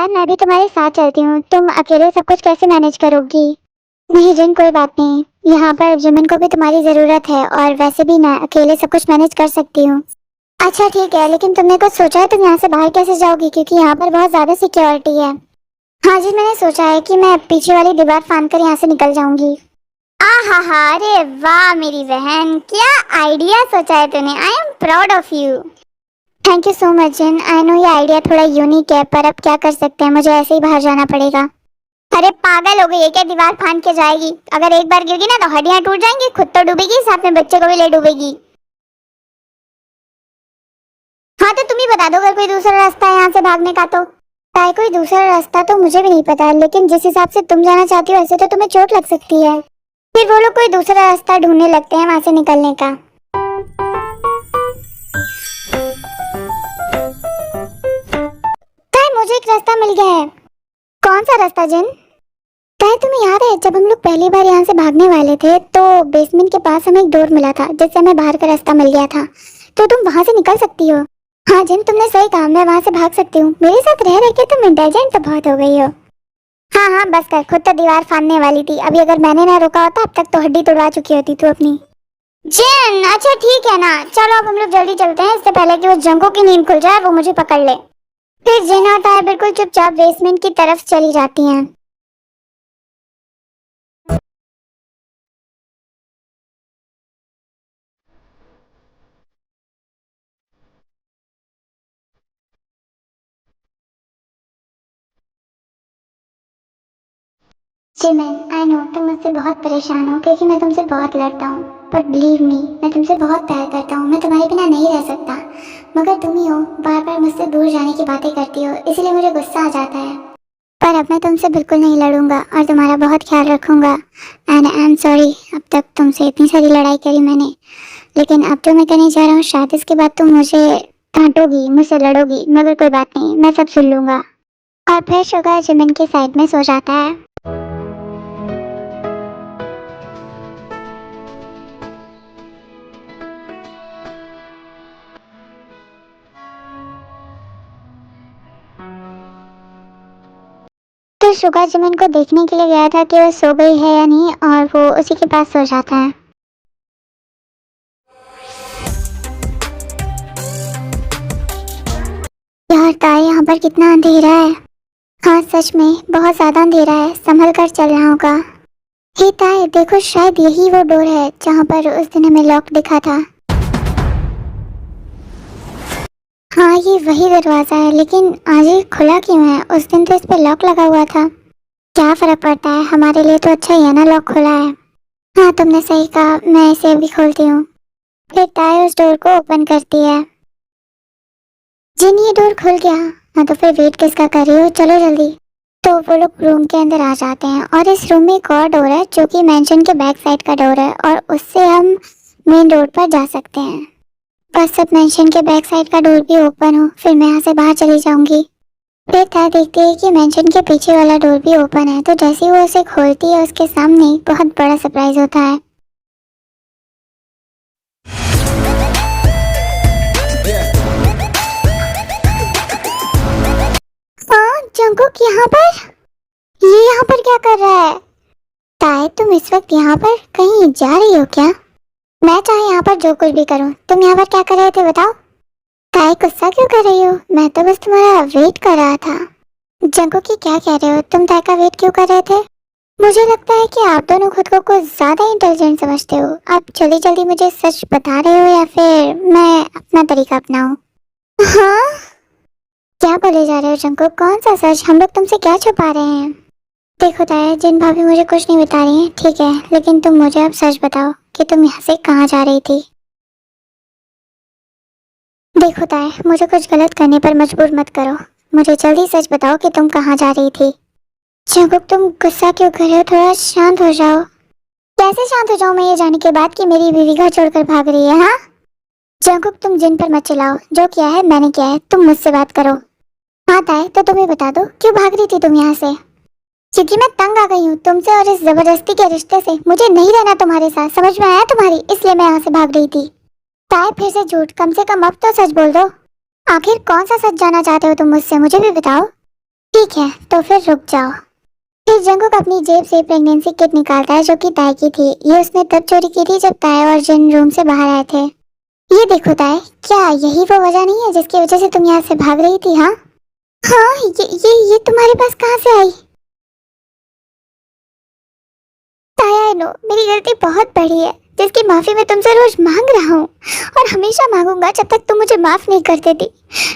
ताया, मैं भी तुम्हारे साथ चलती हूँ। तुम अकेले सब कुछ कैसे मैनेज करोगी? नहीं जिन, कोई बात नहीं। यहाँ पर जिमिन को भी तुम्हारी जरूरत है, और वैसे भी मैं अकेले सब कुछ मैनेज कर सकती हूँ। अच्छा ठीक है, लेकिन तुमने कुछ सोचा है तुम यहाँ से बाहर कैसे जाओगी? क्योंकि यहाँ पर बहुत ज्यादा सिक्योरिटी है। हाँ जी, मैंने सोचा है कि मैं पीछे वाली दीवार फांद कर यहाँ से निकल जाऊंगी। हा हा, अरे वाह मेरी बहन, क्या आइडिया सोचा है तूने। I am proud of you. Thank you so much Jin. I know ये आइडिया थोड़ा यूनिक है, पर अब क्या कर सकते हैं, मुझे ऐसे ही बाहर जाना पड़ेगा। अरे पागल हो गई है क्या? दीवार फांद के जाएगी? अगर एक बार गिर गई ना तो हड्डियां टूट जाएंगी, खुद तो डूबेगी, साथ में बच्चे को भी ले डूबेगी। हाँ तो तुम ही बता दो अगर कोई दूसरा रास्ता है यहाँ से भागने का तो। ताई, कोई दूसरा रास्ता तो मुझे भी नहीं पता, लेकिन जिस हिसाब से तुम जाना चाहती हो ऐसे तो तुम्हें चोट लग सकती है। फिर वो लोग कोई दूसरा रास्ता ढूंढने लगते हैं वहां से निकलने का। ताई, मुझे एक रास्ता मिल गया है। कौन सा रास्ता जिन? ताई, तुम्हें याद है जब हम लोग पहली बार यहाँ से भागने वाले थे तो बेसमेंट के पास हमें एक डोर मिला था जिससे हमें बाहर का रास्ता मिल गया था, तो तुम वहां से निकल सकती हो। हाँ जिन, तुमने सही कहा, मैं वहां से भाग सकती हूँ। मेरे साथ रह रह के तुम इंटेलिजेंट तो बहुत हो गई हो। हाँ हाँ बस कर, खुद तो दीवार फाड़ने वाली थी। अभी अगर मैंने ना रोका होता अब तक तो हड्डी तोड़वा चुकी होती तू अपनी। जिन अच्छा ठीक है ना, चलो अब हम लोग जल्दी चलते हैं, इससे पहले कि वो जंगों की नींद खुल जाए वो मुझे पकड़ ले। फिर जिन और ताया बिल्कुल चुपचाप बेसमेंट की तरफ चली जाती हैं। जिमिन, आई नो तुम मुझसे बहुत परेशान हो क्योंकि मैं तुमसे बहुत लड़ता हूँ, पर बिलीव मी मैं तुमसे बहुत प्यार करता हूँ। मैं तुम्हारे बिना नहीं रह सकता, मगर तुम ही हो बार बार मुझसे दूर जाने की बातें करती हो, इसलिए मुझे गुस्सा आ जाता है। पर अब मैं तुमसे बिल्कुल नहीं लड़ूंगा और तुम्हारा बहुत ख्याल रखूंगा। एंड आई एम सॉरी, अब तक तुमसे इतनी सारी लड़ाई करी मैंने, लेकिन अब जो मैं करने जा रहा हूँ शायद इसके बाद तुम मुझे डांटोगी, मुझसे लड़ोगी, मगर कोई बात नहीं, मैं सब सुन लूंगा। और फिर शुगर जिमिन के साइड में सो जाता है। तो शुगर जिमिन को देखने के लिए गया था कि वो सो गई है या नहीं, और वो उसी के पास सो जाता है। यार ताई, यहाँ पर कितना अंधेरा है। हाँ सच में बहुत ज्यादा अंधेरा है, संभल कर चलना होगा। हे ताई देखो, शायद यही वो डोर है जहाँ पर उस दिन हमें लॉक दिखा था। हाँ ये वही दरवाजा है, लेकिन आज ये खुला क्यों है? उस दिन तो इस पे लॉक लगा हुआ था। क्या फर्क पड़ता है, हमारे लिए तो अच्छा ही है ना लॉक खुला है। हाँ तुमने सही कहा, मैं इसे अभी खोलती हूँ। फिर ताई उस डोर को ओपन करती है। जिन ये डोर खुल गया। हाँ तो फिर वेट किसका कर रही हो, चलो जल्दी। तो वो लोग रूम के अंदर आ जाते हैं, और इस रूम में एक और डोर है जो कि मेंशन के बैक साइड का डोर है, और उससे हम मेन रोड पर जा सकते हैं। बस अब मेंशन के बैक साइड का डोर भी ओपन हो फिर मैं यहाँ से बाहर चली जाऊंगी। फिर ताया देखती है कि मेंशन के पीछे वाला डोर भी ओपन है, तो जैसे ही वो उसे खोलती है उसके सामने एक बहुत बड़ा सरप्राइज होता है। हाँ जंगकुक यहाँ पर? ये यहाँ पर क्या कर रहा है? ताया तुम इस वक्त यहाँ पर कहीं जा रही हो क्या? मैं चाहे यहाँ पर जो कुछ भी करूँ, तुम यहाँ पर क्या कर रहे थे बताओ? ताया गुस्सा क्यों कर रही हो? मैं तो बस तुम्हारा वेट कर रहा था। जंगकुक की क्या कह रहे हो तुम? ताया का वेट क्यों कर रहे थे? मुझे लगता है कि आप दोनों खुद को कुछ ज्यादा इंटेलिजेंट समझते हो। आप जल्दी जल्दी मुझे सच बता रहे हो या फिर मैं अपना तरीका अपनाऊं? हाँ क्या बोले जा रहे हो जंगकुक? कौन सा सच? हम लोग तुमसे क्या छुपा रहे हैं? देखो ताया, जिन भाभी मुझे कुछ नहीं बता रही हैं, ठीक है, लेकिन तुम मुझे अब सच बताओ कि तुम यहाँ से कहाँ जा रही थी। देखो ताया, मुझे कुछ गलत करने पर मजबूर मत करो, मुझे जल्दी सच बताओ कि तुम कहाँ जा रही थी। जंगकुक तुम गुस्सा क्यों कर रहे हो? थोड़ा शांत हो जाओ। कैसे शांत हो जाऊं मैं ये जाने के बाद कि मेरी बीवी घर छोड़कर भाग रही है? हाँ जंगकुक तुम जिन पर मत चिल्लाओ, जो किया है मैंने किया है, तुम मुझसे बात करो। हाँ ताए, तो तुम्हें बता दो क्यों भाग रही थी तुम यहाँ से? क्योंकि मैं तंग आ गई हूँ तुमसे और इस जबरदस्ती के रिश्ते से। मुझे नहीं रहना तुम्हारे साथ, समझ में आया तुम्हारी? इसलिए मैं यहाँ से भाग रही थी। ताए फिर से झूठ, कम से कम अब तो सच बोल दो। आखिर कौन सा सच जानना चाहते हो तुम मुझसे, मुझे भी बताओ। ठीक है, तो फिर रुक जाओ। फिर जंगकुक अपनी जेब से प्रेगनेंसी किट निकालता है जो कि ताई की थी। ये उसने तब चोरी की थी जब ताई और जिन रूम से बाहर आए थे। ये देखो ताई, क्या यही वो वजह नहीं है जिसकी वजह से तुम यहाँ से भाग रही थी? हाँ हाँ, ये तुम्हारे पास कहाँ से आई? ताया, आई नो मेरी गलती बहुत बड़ी है जिसकी माफी मैं तुमसे रोज मांग रहा हूँ और हमेशा मांगूंगा जब तक तुम मुझे माफ नहीं कर देती।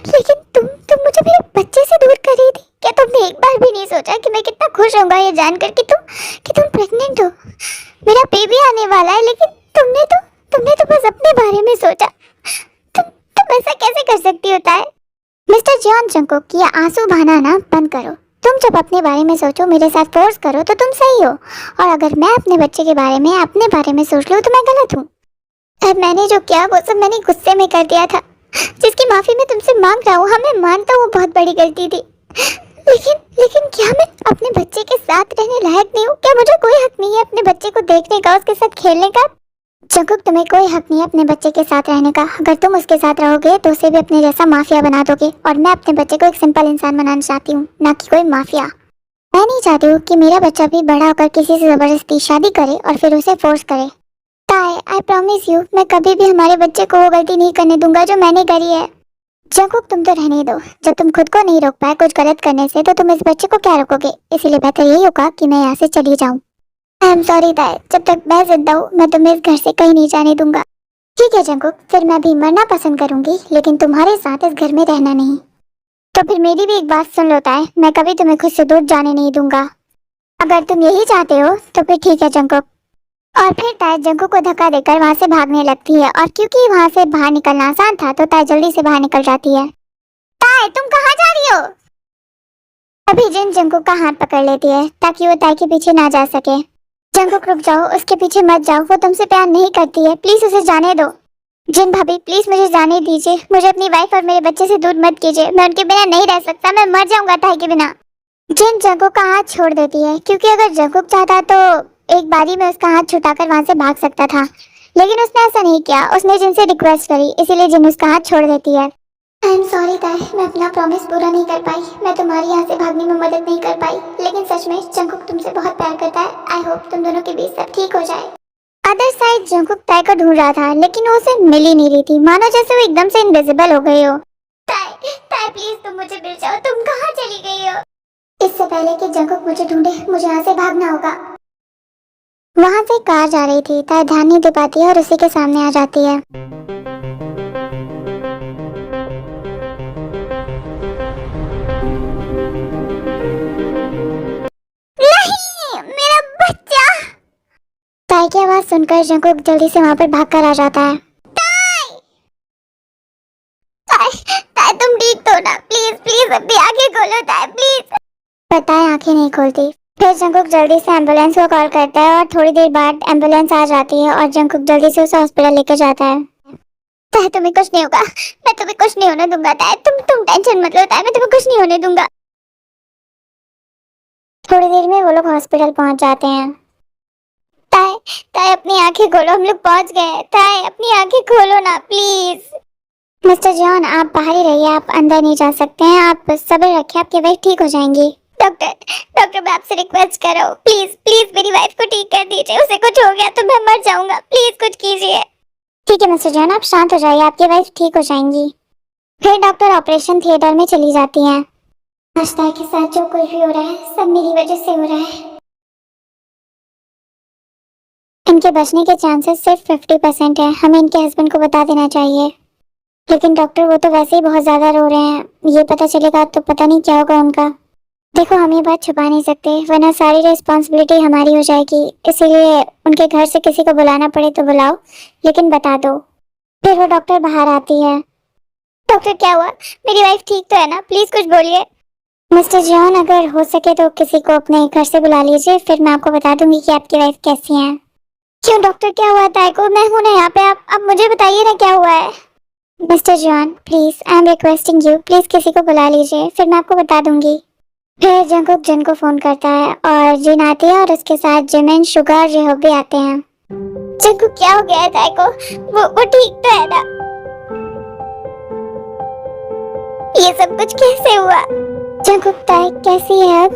लेकिन तुम मुझे मेरे बच्चे से दूर कर रही थी। क्या तुमने एक बार भी नहीं सोचा कि मैं कितना खुश होऊंगा ये जानकर कि तुम प्रेग्नेंट हो? मेरा बेबी आने वाला है, लेकिन तुमने तो बस अपने बारे में सोचा। तुम ऐसा कैसे कर सकती होता है? मिस्टर जॉन जंगकुक, ये आंसू बहाना ना बंद करो। तुम जब अपने बारे में सोचो, मेरे साथ फोर्स करो तो तुम सही हो, और अगर मैं अपने बच्चे के बारे में अपने बारे में सोच लूं तो मैं गलत हूँ। अब मैंने जो किया वो सब मैंने गुस्से में कर दिया था, जिसकी माफी मैं तुमसे मांग रहा हूँ। हाँ, मैं मानता हूँ वो बहुत बड़ी गलती थी, लेकिन क्या मैं अपने बच्चे के साथ रहने लायक नहीं हूँ? क्या मुझे कोई हक नहीं है अपने बच्चे को देखने का, उसके साथ खेलने का? जंगकुक, तुम्हें कोई हक नहीं है अपने बच्चे के साथ रहने का। अगर तुम उसके साथ रहोगे तो उसे भी अपने जैसा माफिया बना दोगे, और मैं अपने बच्चे को एक सिंपल इंसान बनाना चाहती हूँ, ना कि कोई माफिया। मैं नहीं चाहती हूँ कि मेरा बच्चा भी बड़ा होकर किसी से जबरदस्ती शादी करे और फिर उसे फोर्स करे। ताई, आई प्रॉमिस यू, मैं कभी भी हमारे बच्चे को वो गलती नहीं करने दूंगा जो मैंने करी है। जंगकुक, तुम तो रहने दो। जब तुम खुद को नहीं रोक पाए कुछ गलत करने से तो तुम इस बच्चे को क्या रोकोगे? इसीलिए बेहतर यही होगा कि मैं यहाँ से चली जाऊँ। आई एम सॉरी ताई, जब तक मैं जिंदा हूँ मैं तुम्हें इस घर से कहीं नहीं जाने दूंगा। ठीक है जंगकुक, फिर मैं भी मरना पसंद करूंगी, लेकिन तुम्हारे साथ इस घर में रहना नहीं। तो फिर मेरी भी एक बात सुन लो ताई, मैं कभी तुम्हें खुद से दूर जाने नहीं दूंगा। अगर तुम यही चाहते हो तो फिर ठीक है जंगकुक। और फिर ताई जंगकुक को धक्का देकर वहाँ से भागने लगती है, और क्योंकि वहाँ से बाहर निकलना आसान था तो ताई जल्दी से बाहर निकल जाती है। ताई, तुम कहाँ जा रही हो? अभी जिन जंगकुक का हाथ पकड़ लेती है ताकि वो ताई के पीछे ना जा सके। जंगकुक, रुक जाओ, उसके पीछे मत जाओ, वो तुमसे प्यार नहीं करती है, प्लीज उसे जाने दो। जिन भाभी, प्लीज मुझे जाने दीजिए, मुझे अपनी वाइफ और मेरे बच्चे से दूर मत कीजिए, मैं उनके बिना नहीं रह सकता, मैं मर जाऊंगा ताई के बिना। जिन जंगकुक का हाथ छोड़ देती है, क्योंकि अगर जंगकुक चाहता तो एक बारी में उसका हाथ छुटाकर वहां से भाग सकता था, लेकिन उसने ऐसा नहीं किया। उसने जिन से रिक्वेस्ट करी, इसीलिए जिन उसका हाथ छोड़ देती है। आई एम सॉरी ताई, मैं अपना प्रॉमिस पूरा नहीं कर पाई, मैं तुम्हारी यहाँ से भागने में मदद नहीं कर पाई, लेकिन सच में जंगकुक तुमसे बहुत प्यार करता है। आई होप तुम दोनों के बीच सब ठीक हो जाए। अदर साइड जंगकुक ताई को ढूंढ रहा था, लेकिन वो उसे मिल ही नहीं रही थी, मानो जैसे वो एकदम से इनविजिबल हो गई हो। ताई, ताई प्लीज तुम मुझे मिल जाओ, तुम कहाँ चली गई हो? इससे पहले कि जंगकुक मुझे ढूंढे, मुझे यहाँ से भागना होगा। वहाँ से कार जा रही थी, ताई ध्यान नहीं दे पाती है और उसी के सामने आ जाती है। नहीं, मेरा बच्चा! ताई की आवाज सुनकर जंगकुक जल्दी से वहाँ पर भागकर आ जाता है। ताई! ताई, ताई तुम ठीक तो ना? प्लीज प्लीज अभी आंखें खोलो ताई, प्लीज। पर ताई आंखें नहीं खोलती। फिर जंगकुक जल्दी से एम्बुलेंस को कॉल करता है और थोड़ी देर बाद एम्बुलेंस आ जाती है और जंगकुक जल्दी से उसे हॉस्पिटल लेकर जाता है। ताई तुम्हें कुछ नहीं होगा, मैं तुम्हें कुछ नहीं होने दूंगा ताई, तुम टेंशन मत लो ताई, मैं तुम्हें कुछ नहीं होने दूंगा। थोड़ी देर में वो लोग हॉस्पिटल पहुंच जाते हैं। ताई, ताई अपनी आंखें खोलो, हम लोग पहुंच गए। ताई अपनी आंखें खोलो ना प्लीज। मिस्टर जॉन, आप बाहर ही रहिए, आप अंदर नहीं जा सकते हैं, आप सब्र रखिए, आपकी वाइफ ठीक हो जाएंगी। डॉक्टर मैं आपसे रिक्वेस्ट कर रहा हूँ, प्लीज प्लीज मेरी वाइफ को ठीक कर दीजिए, उसे कुछ हो गया तो मैं मर जाऊंगा, प्लीज कुछ कीजिए। ठीक है मिस्टर जॉन, आप शांत हो जाइए, आपकी वाइफ ठीक हो जाएंगी। फिर डॉक्टर ऑपरेशन थिएटर में चली जाती हैं। नाश्ता के साथ जो कुछ भी हो रहा है सब मेरी वजह से हो रहा है। इनके बचने के चांसेस सिर्फ 50% है, हमें इनके हस्बैंड को बता देना चाहिए। लेकिन डॉक्टर वो तो वैसे ही बहुत ज्यादा रो रहे हैं, ये पता चलेगा तो पता नहीं क्या होगा उनका। देखो हम ये बात छुपा नहीं सकते, वरना सारी रिस्पॉन्सिबिलिटी हमारी हो जाएगी, इसीलिए उनके घर से किसी को बुलाना पड़े तो बुलाओ, लेकिन बता दो। फिर वो डॉक्टर बाहर आती है। डॉक्टर क्या हुआ? मेरी वाइफ ठीक तो है ना? प्लीज कुछ बोलिए। मिस्टर जॉन, अगर हो सके तो किसी को अपने घर से बुला लीजिए, फिर मैं आपको बता दूंगी कि आपकी वाइफ कैसी है। क्यों डॉक्टर, क्या हुआ ताई को? मैं हूं ना यहाँ पे, आप मुझे बताइए ना क्या हुआ है। Mister John please, I am requesting you, please किसी को बुला लीजिए, फिर मैं आपको बता दूंगी। फिर जंगकुक जिन को फोन करता है और जिन आती है और उसके साथ जिमिन, शुगा और जेहोब भी आते हैं। जंगकुक क्या हो गया है ताई को? वो ठीक तो है ना? ये सब कुछ कैसे हुआ? जंकुक ताई कैसी है अब?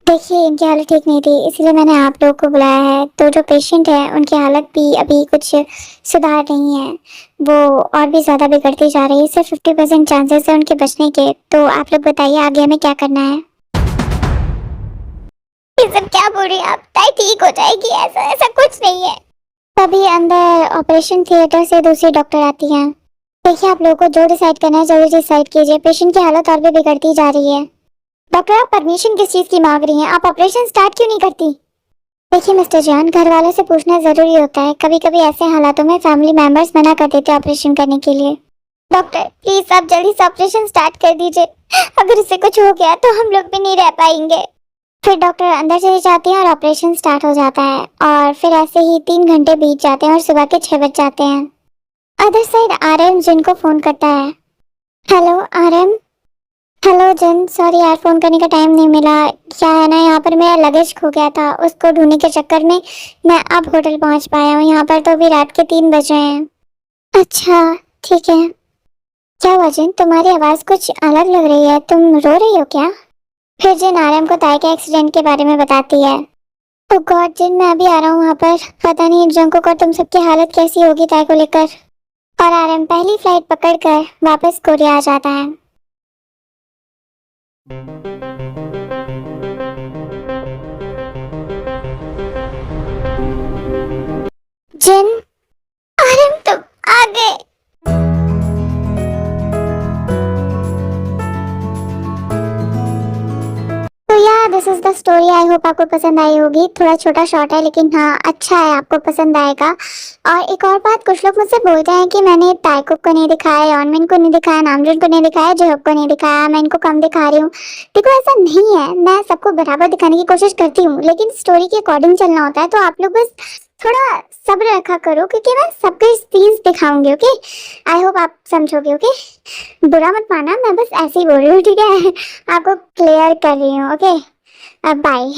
देखिए इनकी हालत ठीक नहीं थी, इसलिए मैंने आप लोगों को बुलाया है। तो जो पेशेंट है उनकी हालत भी अभी कुछ सुधार नहीं है, वो और भी ज़्यादा बिगड़ती जा रही है। सिर्फ 50% चांसेस है उनके बचने के। तो आप लोग बताइए आगे हमें क्या करना है। ये सब क्या बोल रही हैं आप? ताई ठीक हो जाएगी, ऐसा ऐसा कुछ नहीं है। तभी अंदर ऑपरेशन थिएटर से दूसरी डॉक्टर आती हैं। देखिए आप लोगों को जो डिसाइड करना है जल्दी डिसाइड कीजिए, पेशेंट की हालत और भी बिगड़ती जा रही है। डॉक्टर आप परमिशन किस चीज़ की मांग रही हैं? आप ऑपरेशन स्टार्ट क्यों नहीं करती? देखिए मिस्टर जान, घर वालों से पूछना जरूरी होता है। कभी कभी ऐसे हालातों में फैमिली मेंबर्स मना कर देते हैं ऑपरेशन करने के लिए। डॉक्टर प्लीज आप जल्दी से ऑपरेशन स्टार्ट कर दीजिए। अगर इसे कुछ हो गया तो हम लोग भी नहीं रह पाएंगे। फिर डॉक्टर अंदर चली जाती है और ऑपरेशन स्टार्ट हो जाता है। और फिर ऐसे ही 3 घंटे बीत जाते हैं और सुबह के 6 बज जाते हैं। अदर साइड आरएम जिन को फोन करता है। Hello RM. हेलो जिन, सॉरी यार फोन करने का टाइम नहीं मिला। क्या है ना, यहाँ पर मेरा लगेज खो गया था, उसको ढूंढने के चक्कर में मैं अब होटल पहुँच पाया हूँ। यहाँ पर तो अभी रात के 3 बज रहे हैं। अच्छा ठीक है। क्या हुआ जिन, तुम्हारी आवाज़ कुछ अलग लग रही है, तुम रो रही हो क्या? फिर जिन आरएम को ताई के एक्सीडेंट के बारे में बताती है। ओ गॉड जिन, मैं अभी आ रहा हूँ वहाँ पर। पता नहीं जंकुक और तुम सबकी हालत कैसी होगी ताई को लेकर। और आरएम पहली फ्लाइट पकड़कर वापस कोरिया आ जाता है। जिन, आरएम तुम आ गए। तो यार this is the story. I hope आपको पसंद आई होगी। थोड़ा छोटा शॉर्ट है लेकिन हाँ अच्छा है, आपको पसंद आएगा। और एक और बात, कुछ लोग मुझसे बोलते हैं कि मैंने ताइकुक को नहीं दिखाया, यॉनमिन को नहीं दिखाया, नामजून को नहीं दिखाया, जोहोक को नहीं दिखाया, मैं इनको कम दिखा रही हूँ। देखो ऐसा नहीं है, मैं सबको बराबर दिखाने की कोशिश करती हूँ, लेकिन स्टोरी के अकॉर्डिंग चलना होता है। तो आप लोग बस थोड़ा सब्र रखा करो, क्योंकि मैं सबके सीन्स दिखाऊंगी। ओके, आई होप आप समझोगे। ओके, बुरा मत माना, मैं बस ऐसे ही बोल रही हूँ, ठीक है? आपको क्लियर कर रही हूँ। ओके, अब बाय।